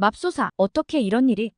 맙소사, 어떻게 이런 일이?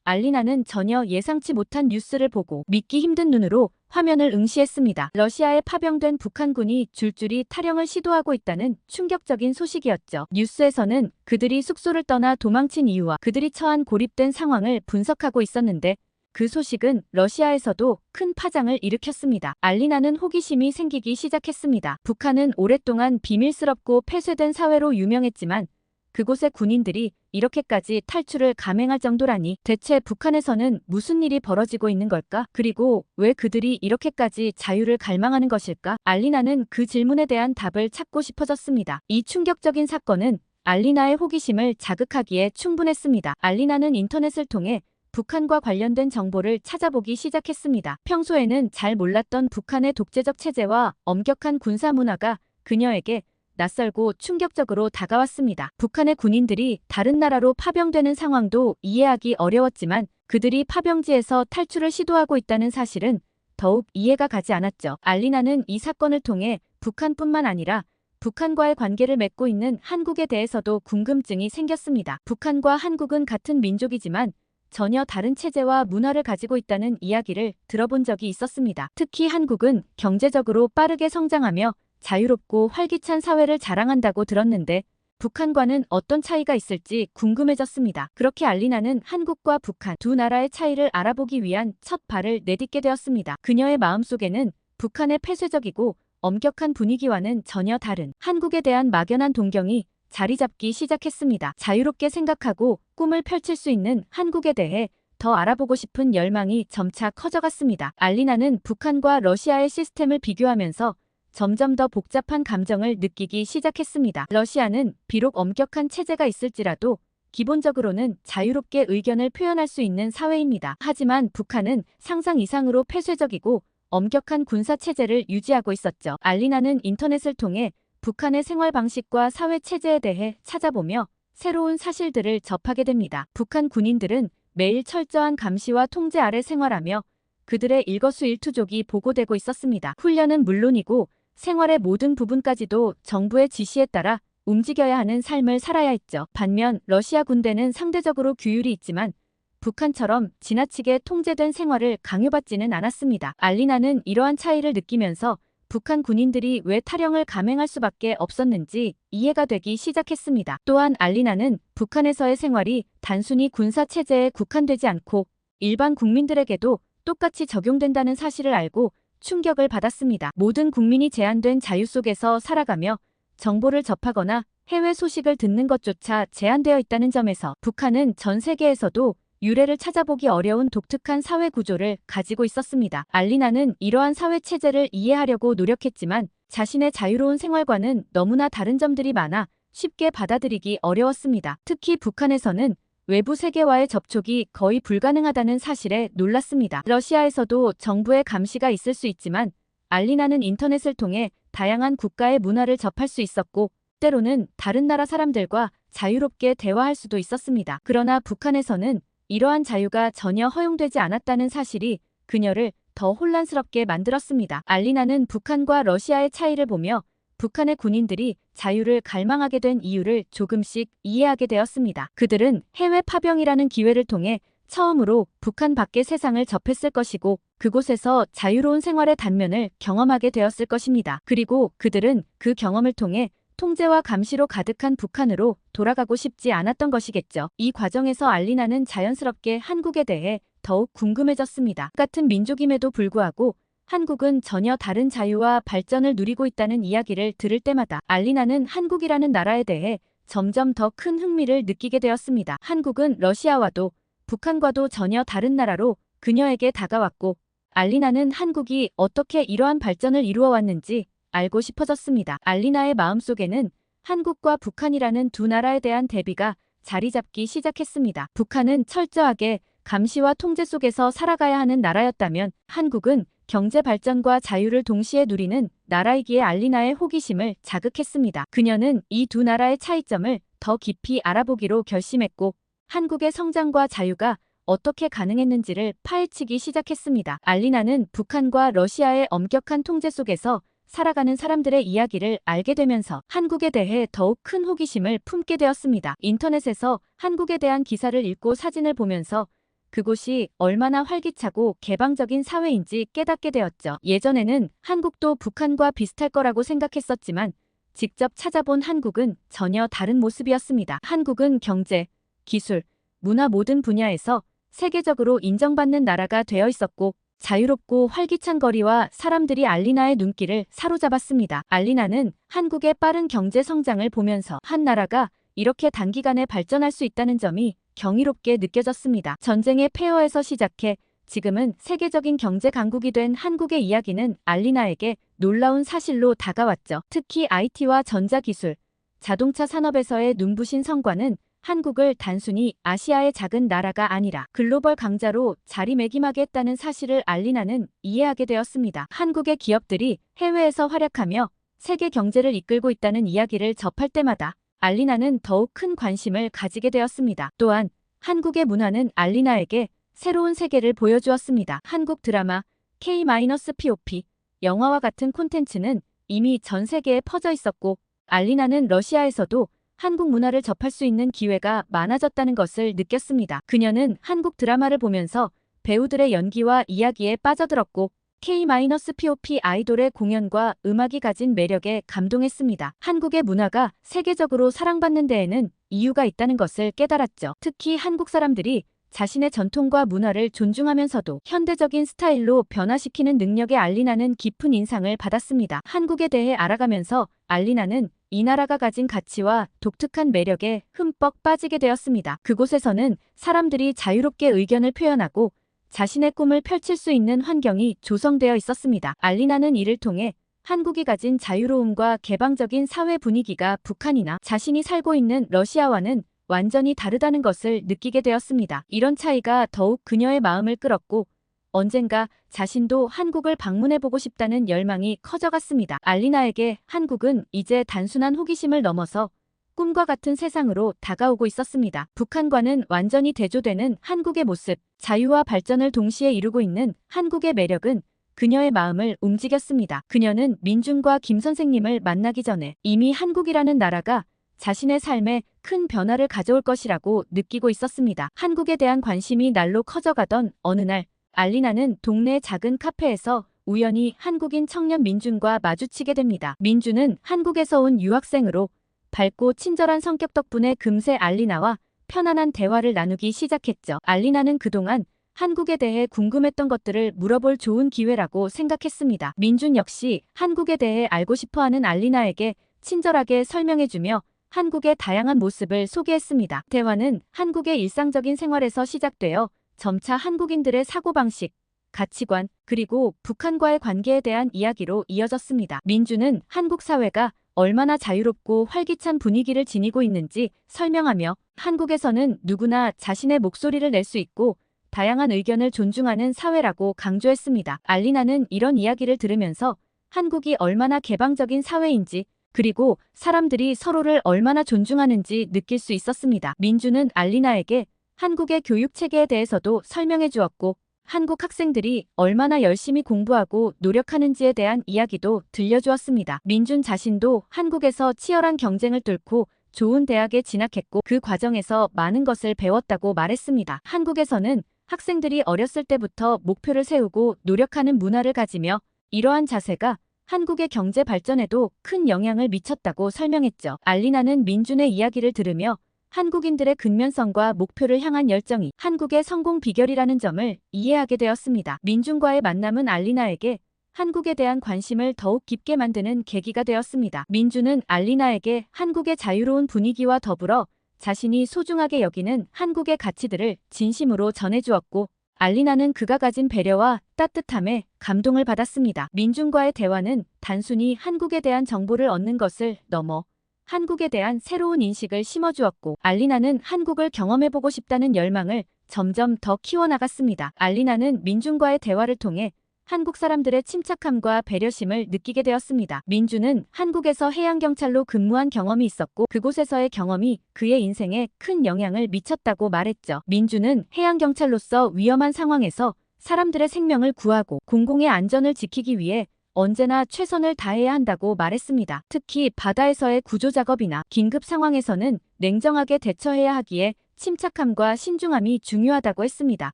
알리나는 전혀 예상치 못한 뉴스를 보고 믿기 힘든 눈으로 화면을 응시했습니다. 러시아에 파병된 북한군이 줄줄이 탈영을 시도하고 있다는 충격적인 소식이었죠. 뉴스에서는 그들이 숙소를 떠나 도망친 이유와 그들이 처한 고립된 상황을 분석하고 있었는데 그 소식은 러시아에서도 큰 파장을 일으켰습니다. 알리나는 호기심이 생기기 시작했습니다. 북한은 오랫동안 비밀스럽고 폐쇄된 사회로 유명했지만 그곳의 군인들이 이렇게까지 탈출을 감행할 정도라니 대체 북한에서는 무슨 일이 벌어지고 있는 걸까? 그리고 왜 그들이 이렇게까지 자유를 갈망하는 것일까? 알리나는 그 질문에 대한 답을 찾고 싶어졌습니다. 이 충격적인 사건은 알리나의 호기심을 자극하기에 충분했습니다. 알리나는 인터넷을 통해 북한과 관련된 정보를 찾아보기 시작했습니다. 평소에는 잘 몰랐던 북한의 독재적 체제와 엄격한 군사 문화가 그녀에게 낯설고 충격적으로 다가왔습니다. 북한의 군인들이 다른 나라로 파병되는 상황도 이해하기 어려웠지만 그들이 파병지에서 탈출을 시도하고 있다는 사실은 더욱 이해가 가지 않았죠. 알리나는 이 사건을 통해 북한뿐만 아니라 북한과의 관계를 맺고 있는 한국에 대해서도 궁금증이 생겼습니다. 북한과 한국은 같은 민족이지만 전혀 다른 체제와 문화를 가지고 있다는 이야기를 들어본 적이 있었습니다. 특히 한국은 경제적으로 빠르게 성장하며 자유롭고 활기찬 사회를 자랑한다고 들었는데 북한과는 어떤 차이가 있을지 궁금해졌습니다. 그렇게 알리나는 한국과 북한 두 나라의 차이를 알아보기 위한 첫 발을 내딛게 되었습니다. 그녀의 마음속에는 북한의 폐쇄적이고 엄격한 분위기와는 전혀 다른 한국에 대한 막연한 동경이 자리 잡기 시작했습니다. 자유롭게 생각하고 꿈을 펼칠 수 있는 한국에 대해 더 알아보고 싶은 열망이 점차 커져갔습니다. 알리나는 북한과 러시아의 시스템을 비교하면서 점점 더 복잡한 감정을 느끼기 시작했습니다. 러시아는 비록 엄격한 체제가 있을지라도 기본적으로는 자유롭게 의견을 표현할 수 있는 사회입니다. 하지만 북한은 상상 이상으로 폐쇄적이고 엄격한 군사 체제를 유지하고 있었죠. 알리나는 인터넷을 통해 북한의 생활 방식과 사회 체제에 대해 찾아보며 새로운 사실들을 접하게 됩니다. 북한 군인들은 매일 철저한 감시와 통제 아래 생활하며 그들의 일거수일투족이 보고되고 있었습니다. 훈련은 물론이고 생활의 모든 부분까지도 정부의 지시에 따라 움직여야 하는 삶을 살아야 했죠. 반면 러시아 군대는 상대적으로 규율이 있지만 북한처럼 지나치게 통제된 생활을 강요받지는 않았습니다. 알리나는 이러한 차이를 느끼면서 북한 군인들이 왜 탈영을 감행할 수밖에 없었는지 이해가 되기 시작했습니다. 또한 알리나는 북한에서의 생활이 단순히 군사 체제에 국한되지 않고 일반 국민들에게도 똑같이 적용된다는 사실을 알고 충격을 받았습니다. 모든 국민이 제한된 자유 속에서 살아가며 정보를 접하거나 해외 소식을 듣는 것조차 제한되어 있다는 점에서 북한은 전 세계에서도 유례를 찾아보기 어려운 독특한 사회 구조를 가지고 있었습니다. 알리나는 이러한 사회 체제를 이해하려고 노력했지만 자신의 자유로운 생활과는 너무나 다른 점들이 많아 쉽게 받아들이기 어려웠습니다. 특히 북한에서는 외부 세계와의 접촉이 거의 불가능하다는 사실에 놀랐습니다. 러시아에서도 정부의 감시가 있을 수 있지만 알리나는 인터넷을 통해 다양한 국가의 문화를 접할 수 있었고 때로는 다른 나라 사람들과 자유롭게 대화할 수도 있었습니다. 그러나 북한에서는 이러한 자유가 전혀 허용되지 않았다는 사실이 그녀를 더 혼란스럽게 만들었습니다. 알리나는 북한과 러시아의 차이를 보며 북한의 군인들이 자유를 갈망하게 된 이유를 조금씩 이해하게 되었습니다. 그들은 해외 파병이라는 기회를 통해 처음으로 북한 밖의 세상을 접했을 것이고 그곳에서 자유로운 생활의 단면을 경험하게 되었을 것입니다. 그리고 그들은 그 경험을 통해 통제와 감시로 가득한 북한으로 돌아가고 싶지 않았던 것이겠죠. 이 과정에서 알리나는 자연스럽게 한국에 대해 더욱 궁금해졌습니다. 같은 민족임에도 불구하고 한국은 전혀 다른 자유와 발전을 누리고 있다는 이야기를 들을 때마다 알리나는 한국이라는 나라에 대해 점점 더 큰 흥미를 느끼게 되었습니다. 한국은 러시아와도 북한과도 전혀 다른 나라로 그녀에게 다가왔고 알리나는 한국이 어떻게 이러한 발전을 이루어 왔는지 알고 싶어졌습니다. 알리나의 마음속에는 한국과 북한이라는 두 나라에 대한 대비가 자리 잡기 시작했습니다. 북한은 철저하게 감시와 통제 속에서 살아가야 하는 나라였다면 한국은 경제 발전과 자유를 동시에 누리는 나라이기에 알리나의 호기심을 자극했습니다. 그녀는 이 두 나라의 차이점을 더 깊이 알아보기로 결심했고 한국의 성장과 자유가 어떻게 가능했는지를 파헤치기 시작했습니다. 알리나는 북한과 러시아의 엄격한 통제 속에서 살아가는 사람들의 이야기를 알게 되면서 한국에 대해 더욱 큰 호기심을 품게 되었습니다. 인터넷에서 한국에 대한 기사를 읽고 사진을 보면서 그곳이 얼마나 활기차고 개방적인 사회인지 깨닫게 되었죠. 예전에는 한국도 북한과 비슷할 거라고 생각했었지만 직접 찾아본 한국은 전혀 다른 모습이었습니다. 한국은 경제, 기술, 문화 모든 분야에서 세계적으로 인정받는 나라가 되어 있었고 자유롭고 활기찬 거리와 사람들이 알리나의 눈길을 사로잡았습니다. 알리나는 한국의 빠른 경제 성장을 보면서 한 나라가 이렇게 단기간에 발전할 수 있다는 점이 경이롭게 느껴졌습니다. 전쟁의 폐허에서 시작해 지금은 세계적인 경제 강국이 된 한국의 이야기는 알리나에게 놀라운 사실로 다가왔죠. 특히 IT와 전자기술, 자동차 산업에서의 눈부신 성과는 한국을 단순히 아시아의 작은 나라가 아니라 글로벌 강자로 자리매김하게 했다는 사실을 알리나는 이해하게 되었습니다. 한국의 기업들이 해외에서 활약하며 세계 경제를 이끌고 있다는 이야기를 접할 때마다 알리나는 더욱 큰 관심을 가지게 되었습니다. 또한 한국의 문화는 알리나에게 새로운 세계를 보여주었습니다. 한국 드라마, K-POP, 영화와 같은 콘텐츠는 이미 전 세계에 퍼져 있었고 알리나는 러시아에서도 한국 문화를 접할 수 있는 기회가 많아졌다는 것을 느꼈습니다. 그녀는 한국 드라마를 보면서 배우들의 연기와 이야기에 빠져들었고 K-POP 아이돌의 공연과 음악이 가진 매력에 감동했습니다. 한국의 문화가 세계적으로 사랑받는 데에는 이유가 있다는 것을 깨달았죠. 특히 한국 사람들이 자신의 전통과 문화를 존중하면서도 현대적인 스타일로 변화시키는 능력에 알리나는 깊은 인상을 받았습니다. 한국에 대해 알아가면서 알리나는 이 나라가 가진 가치와 독특한 매력에 흠뻑 빠지게 되었습니다. 그곳에서는 사람들이 자유롭게 의견을 표현하고 자신의 꿈을 펼칠 수 있는 환경이 조성되어 있었습니다. 알리나는 이를 통해 한국이 가진 자유로움과 개방적인 사회 분위기가 북한이나 자신이 살고 있는 러시아와는 완전히 다르다는 것을 느끼게 되었습니다. 이런 차이가 더욱 그녀의 마음을 끌었고 언젠가 자신도 한국을 방문해보고 싶다는 열망이 커져갔습니다. 알리나에게 한국은 이제 단순한 호기심을 넘어서 꿈과 같은 세상으로 다가오고 있었습니다. 북한과는 완전히 대조되는 한국의 모습, 자유와 발전을 동시에 이루고 있는 한국의 매력은 그녀의 마음을 움직였습니다. 그녀는 민중과 김 선생님을 만나기 전에 이미 한국이라는 나라가 자신의 삶에 큰 변화를 가져올 것이라고 느끼고 있었습니다. 한국에 대한 관심이 날로 커져가던 어느 날 알리나는 동네 작은 카페에서 우연히 한국인 청년 민준과 마주치게 됩니다. 민준은 한국에서 온 유학생으로 밝고 친절한 성격 덕분에 금세 알리나와 편안한 대화를 나누기 시작했죠. 알리나는 그동안 한국에 대해 궁금했던 것들을 물어볼 좋은 기회라고 생각했습니다. 민준 역시 한국에 대해 알고 싶어하는 알리나에게 친절하게 설명해주며 한국의 다양한 모습을 소개했습니다. 대화는 한국의 일상적인 생활에서 시작되어 점차 한국인들의 사고방식, 가치관, 그리고 북한과의 관계에 대한 이야기로 이어졌습니다. 민주는 한국 사회가 얼마나 자유롭고 활기찬 분위기를 지니고 있는지 설명하며 한국에서는 누구나 자신의 목소리를 낼 수 있고 다양한 의견을 존중하는 사회라고 강조했습니다. 알리나는 이런 이야기를 들으면서 한국이 얼마나 개방적인 사회인지 그리고 사람들이 서로를 얼마나 존중하는지 느낄 수 있었습니다. 민주는 알리나에게 한국의 교육 체계에 대해서도 설명해 주었고 한국 학생들이 얼마나 열심히 공부하고 노력하는지에 대한 이야기도 들려주었습니다. 민준 자신도 한국에서 치열한 경쟁을 뚫고 좋은 대학에 진학했고 그 과정에서 많은 것을 배웠다고 말했습니다. 한국에서는 학생들이 어렸을 때부터 목표를 세우고 노력하는 문화를 가지며 이러한 자세가 한국의 경제 발전에도 큰 영향을 미쳤다고 설명했죠. 알리나는 민준의 이야기를 들으며 한국인들의 근면성과 목표를 향한 열정이 한국의 성공 비결이라는 점을 이해하게 되었습니다. 민준과의 만남은 알리나에게 한국에 대한 관심을 더욱 깊게 만드는 계기가 되었습니다. 민준은 알리나에게 한국의 자유로운 분위기와 더불어 자신이 소중하게 여기는 한국의 가치들을 진심으로 전해주었고 알리나는 그가 가진 배려와 따뜻함에 감동을 받았습니다. 민준과의 대화는 단순히 한국에 대한 정보를 얻는 것을 넘어 한국에 대한 새로운 인식을 심어주었고 알리나는 한국을 경험해보고 싶다는 열망을 점점 더 키워나갔습니다. 알리나는 민준과의 대화를 통해 한국 사람들의 침착함과 배려심을 느끼게 되었습니다. 민준은 한국에서 해양경찰로 근무한 경험이 있었고 그곳에서의 경험이 그의 인생에 큰 영향을 미쳤다고 말했죠. 민준은 해양경찰로서 위험한 상황에서 사람들의 생명을 구하고 공공의 안전을 지키기 위해 언제나 최선을 다해야 한다고 말했습니다. 특히 바다에서의 구조작업이나 긴급 상황에서는 냉정하게 대처해야 하기에 침착함과 신중함이 중요하다고 했습니다.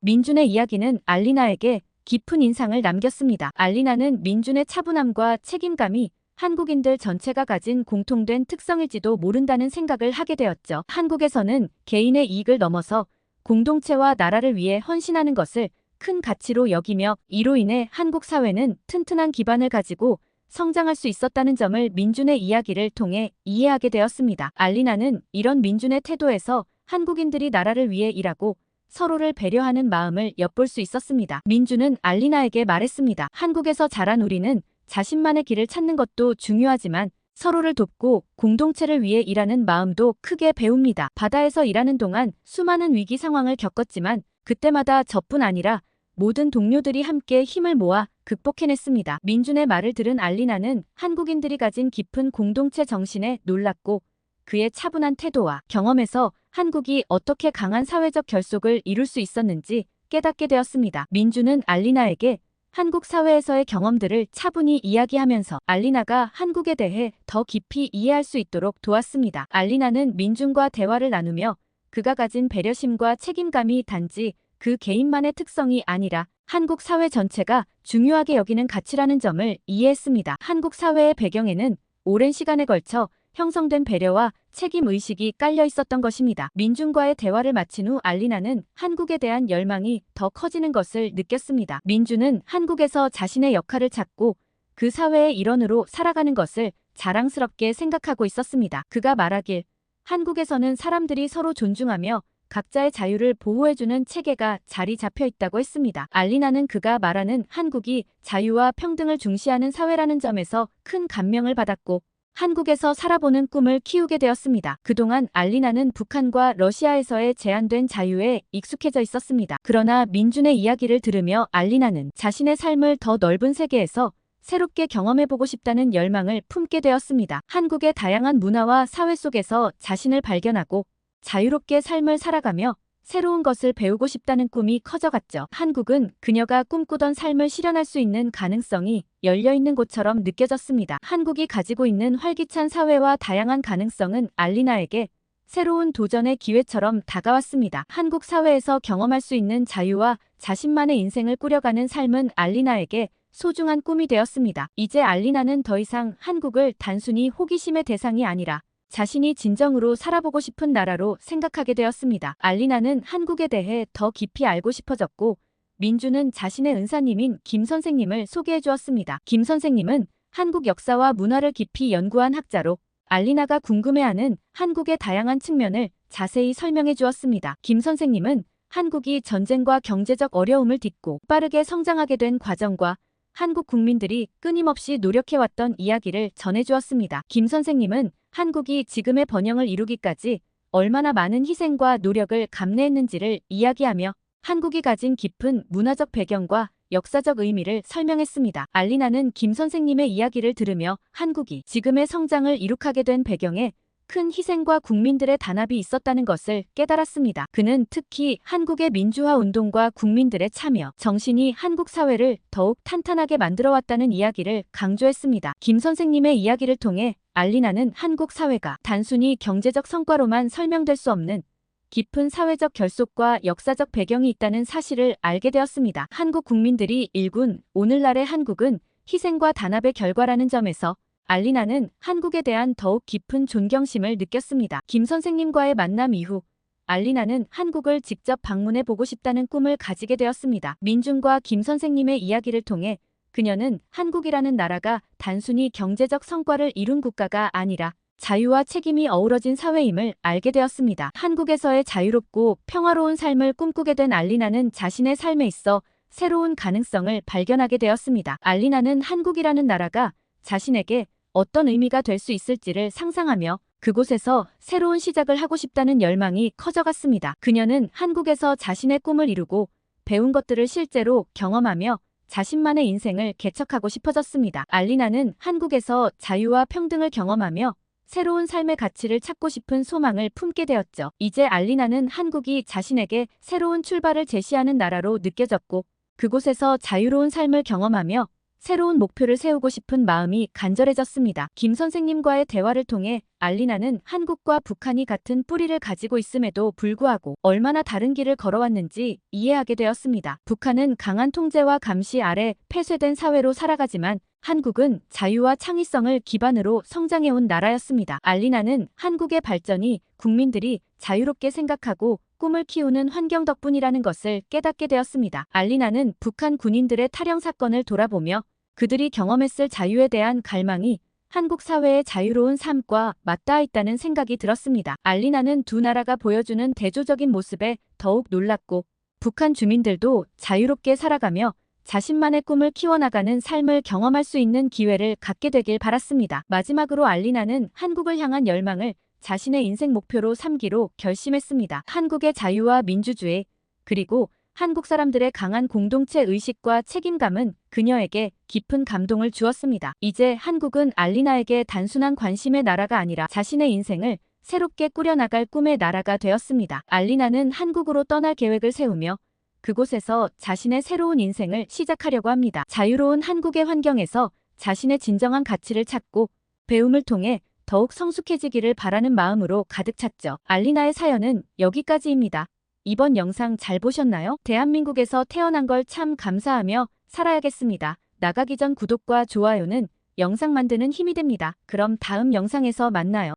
민준의 이야기는 알리나에게 깊은 인상을 남겼습니다. 알리나는 민준의 차분함과 책임감이 한국인들 전체가 가진 공통된 특성일지도 모른다는 생각을 하게 되었죠. 한국에서는 개인의 이익을 넘어서 공동체와 나라를 위해 헌신하는 것을 큰 가치로 여기며 이로 인해 한국 사회는 튼튼한 기반을 가지고 성장할 수 있었다는 점을 민준의 이야기를 통해 이해하게 되었습니다. 알리나는 이런 민준의 태도에서 한국인들이 나라를 위해 일하고 서로를 배려하는 마음을 엿볼 수 있었습니다. 민준은 알리나에게 말했습니다. 한국에서 자란 우리는 자신만의 길을 찾는 것도 중요하지만 서로를 돕고 공동체를 위해 일하는 마음도 크게 배웁니다. 바다에서 일하는 동안 수많은 위기 상황을 겪었지만 그때마다 저뿐 아니라 모든 동료들이 함께 힘을 모아 극복해냈습니다. 민준의 말을 들은 알리나는 한국인들이 가진 깊은 공동체 정신에 놀랐고 그의 차분한 태도와 경험에서 한국이 어떻게 강한 사회적 결속을 이룰 수 있었는지 깨닫게 되었습니다. 민준은 알리나에게 한국 사회에서의 경험들을 차분히 이야기하면서 알리나가 한국에 대해 더 깊이 이해할 수 있도록 도왔습니다. 알리나는 민준과 대화를 나누며 그가 가진 배려심과 책임감이 단지 그 개인만의 특성이 아니라 한국 사회 전체가 중요하게 여기는 가치라는 점을 이해했습니다. 한국 사회의 배경에는 오랜 시간에 걸쳐 형성된 배려와 책임의식이 깔려 있었던 것입니다. 민준과의 대화를 마친 후 알리나는 한국에 대한 열망이 더 커지는 것을 느꼈습니다. 민준은 한국에서 자신의 역할을 찾고 그 사회의 일원으로 살아가는 것을 자랑스럽게 생각하고 있었습니다. 그가 말하길 한국에서는 사람들이 서로 존중하며 각자의 자유를 보호해주는 체계가 자리 잡혀 있다고 했습니다. 알리나는 그가 말하는 한국이 자유와 평등을 중시하는 사회라는 점에서 큰 감명을 받았고 한국에서 살아보는 꿈을 키우게 되었습니다. 그동안 알리나는 북한과 러시아에서의 제한된 자유에 익숙해져 있었습니다. 그러나 민준의 이야기를 들으며 알리나는 자신의 삶을 더 넓은 세계에서 새롭게 경험해보고 싶다는 열망을 품게 되었습니다. 한국의 다양한 문화와 사회 속에서 자신을 발견하고 자유롭게 삶을 살아가며 새로운 것을 배우고 싶다는 꿈이 커져갔죠. 한국은 그녀가 꿈꾸던 삶을 실현할 수 있는 가능성이 열려있는 곳처럼 느껴졌습니다. 한국이 가지고 있는 활기찬 사회와 다양한 가능성은 알리나에게 새로운 도전의 기회처럼 다가왔습니다. 한국 사회에서 경험할 수 있는 자유와 자신만의 인생을 꾸려가는 삶은 알리나에게 소중한 꿈이 되었습니다. 이제 알리나는 더 이상 한국을 단순히 호기심의 대상이 아니라 자신이 진정으로 살아보고 싶은 나라로 생각하게 되었습니다. 알리나는 한국에 대해 더 깊이 알고 싶어졌고 민준은 자신의 은사님인 김 선생님을 소개해 주었습니다. 김 선생님은 한국 역사와 문화를 깊이 연구한 학자로 알리나가 궁금해하는 한국의 다양한 측면을 자세히 설명해 주었습니다. 김 선생님은 한국이 전쟁과 경제적 어려움을 딛고 빠르게 성장하게 된 과정과 한국 국민들이 끊임없이 노력해왔던 이야기를 전해주었습니다. 김 선생님은 한국이 지금의 번영을 이루기까지 얼마나 많은 희생과 노력을 감내했는지를 이야기하며 한국이 가진 깊은 문화적 배경과 역사적 의미를 설명했습니다. 알리나는 김 선생님의 이야기를 들으며 한국이 지금의 성장을 이룩하게 된 배경에 큰 희생과 국민들의 단합이 있었다는 것을 깨달았습니다. 그는 특히 한국의 민주화 운동과 국민들의 참여, 정신이 한국 사회를 더욱 탄탄하게 만들어왔다는 이야기를 강조했습니다. 김 선생님의 이야기를 통해 알리나는 한국 사회가 단순히 경제적 성과로만 설명될 수 없는 깊은 사회적 결속과 역사적 배경이 있다는 사실을 알게 되었습니다. 한국 국민들이 일군 오늘날의 한국은 희생과 단합의 결과라는 점에서 알리나는 한국에 대한 더욱 깊은 존경심을 느꼈습니다. 김 선생님과의 만남 이후 알리나는 한국을 직접 방문해 보고 싶다는 꿈을 가지게 되었습니다. 민준과 김 선생님의 이야기를 통해 그녀는 한국이라는 나라가 단순히 경제적 성과를 이룬 국가가 아니라 자유와 책임이 어우러진 사회임을 알게 되었습니다. 한국에서의 자유롭고 평화로운 삶을 꿈꾸게 된 알리나는 자신의 삶에 있어 새로운 가능성을 발견하게 되었습니다. 알리나는 한국이라는 나라가 자신에게 어떤 의미가 될 수 있을지를 상상하며 그곳에서 새로운 시작을 하고 싶다는 열망이 커져갔습니다. 그녀는 한국에서 자신의 꿈을 이루고 배운 것들을 실제로 경험하며 자신만의 인생을 개척하고 싶어졌습니다. 알리나는 한국에서 자유와 평등을 경험하며 새로운 삶의 가치를 찾고 싶은 소망을 품게 되었죠. 이제 알리나는 한국이 자신에게 새로운 출발을 제시하는 나라로 느껴졌고 그곳에서 자유로운 삶을 경험하며 새로운 목표를 세우고 싶은 마음이 간절해졌습니다. 김 선생님과의 대화를 통해 알리나는 한국과 북한이 같은 뿌리를 가지고 있음에도 불구하고 얼마나 다른 길을 걸어왔는지 이해하게 되었습니다. 북한은 강한 통제와 감시 아래 폐쇄된 사회로 살아가지만 한국은 자유와 창의성을 기반으로 성장해온 나라였습니다. 알리나는 한국의 발전이 국민들이 자유롭게 생각하고 꿈을 키우는 환경 덕분이라는 것을 깨닫게 되었습니다. 알리나는 북한 군인들의 탈영 사건을 돌아보며 그들이 경험했을 자유에 대한 갈망이 한국 사회의 자유로운 삶과 맞닿아 있다는 생각이 들었습니다. 알리나는 두 나라가 보여주는 대조적인 모습에 더욱 놀랐고 북한 주민들도 자유롭게 살아가며 자신만의 꿈을 키워나가는 삶을 경험할 수 있는 기회를 갖게 되길 바랐습니다. 마지막으로 알리나는 한국을 향한 열망을 자신의 인생 목표로 삼기로 결심했습니다. 한국의 자유와 민주주의, 그리고 한국 사람들의 강한 공동체 의식과 책임감은 그녀에게 깊은 감동을 주었습니다. 이제 한국은 알리나에게 단순한 관심의 나라가 아니라 자신의 인생을 새롭게 꾸려나갈 꿈의 나라가 되었습니다. 알리나는 한국으로 떠날 계획을 세우며 그곳에서 자신의 새로운 인생을 시작하려고 합니다. 자유로운 한국의 환경에서 자신의 진정한 가치를 찾고 배움을 통해 더욱 성숙해지기를 바라는 마음으로 가득 찼죠. 알리나의 사연은 여기까지입니다. 이번 영상 잘 보셨나요? 대한민국에서 태어난 걸 참 감사하며 살아야겠습니다. 나가기 전 구독과 좋아요는 영상 만드는 힘이 됩니다. 그럼 다음 영상에서 만나요.